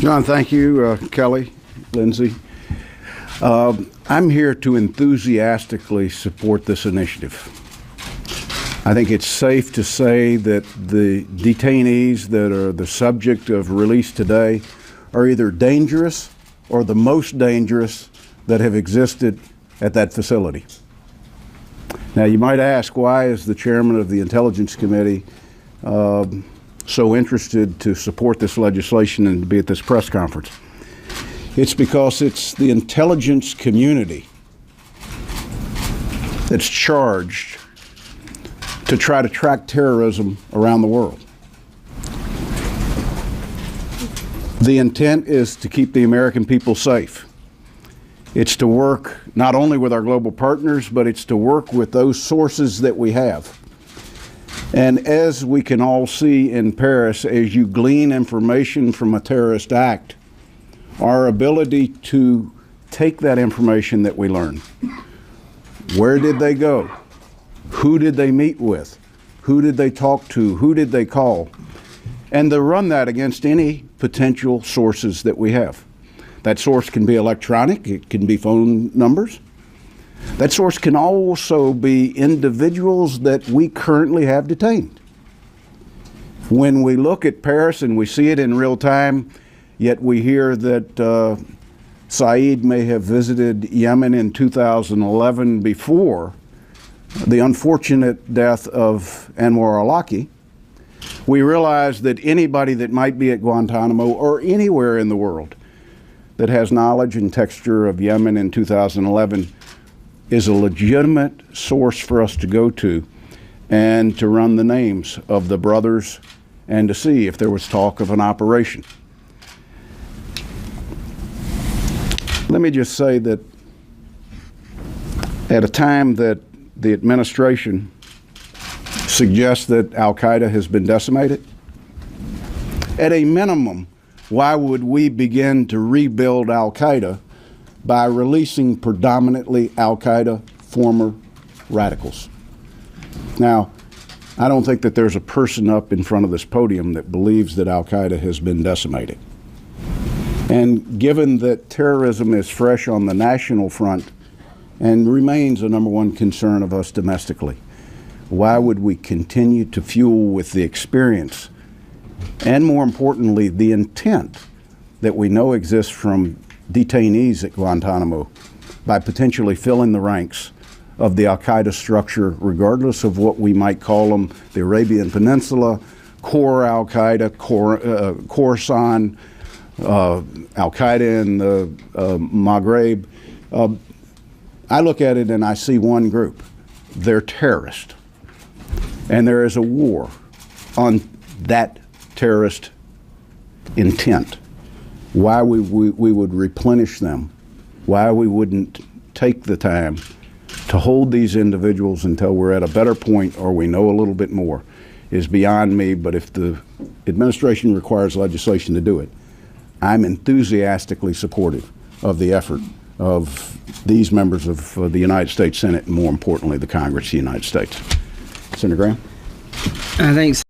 John, thank you. Kelly, Lindsay. I'm here to enthusiastically support this initiative. I think it's safe to say that the detainees that are the subject of release today are either dangerous or the most dangerous that have existed at that facility. Now, you might ask, why is the chairman of the Intelligence Committee so interested to support this legislation and to be at this press conference? It's because it's the intelligence community that's charged to try to track terrorism around the world. The intent is to keep the American people safe. It's to work not only with our global partners, but it's to work with those sources that we have. And as we can all see in Paris, as you glean information from a terrorist act, our ability to take that information that we learn. Where did they go? Who did they meet with? Who did they talk to? Who did they call? And to run that against any potential sources that we have. That source can be electronic, it can be phone numbers. That source can also be individuals that we currently have detained. When we look at Paris and we see it in real time, yet we hear that Saeed may have visited Yemen in 2011 before the unfortunate death of Anwar al-Awlaki, we realize that anybody that might be at Guantanamo or anywhere in the world that has knowledge and texture of Yemen in 2011 is a legitimate source for us to go to and to run the names of the brothers and to see if there was talk of an operation. Let me just say that at a time that the administration suggests that Al-Qaeda has been decimated, at a minimum, why would we begin to rebuild Al-Qaeda by releasing predominantly Al-Qaeda former radicals? Now, I don't think that there's a person up in front of this podium that believes that Al-Qaeda has been decimated. And given that terrorism is fresh on the national front and remains a number one concern of us domestically, why would we continue to fuel with the experience and, more importantly, the intent that we know exists from detainees at Guantanamo by potentially filling the ranks of the Al-Qaeda structure, regardless of what we might call them, the Arabian Peninsula, core Al-Qaeda, Khorasan, Al-Qaeda in the Maghreb. I look at it and I see one group. They're terrorists. And there is a war on that terrorist intent. Why we would replenish them, why we wouldn't take the time to hold these individuals until we're at a better point or we know a little bit more is beyond me. But if the administration requires legislation to do it, I'm enthusiastically supportive of the effort of these members of the United States Senate and, more importantly, the Congress of the United States. Senator Graham? Thanks.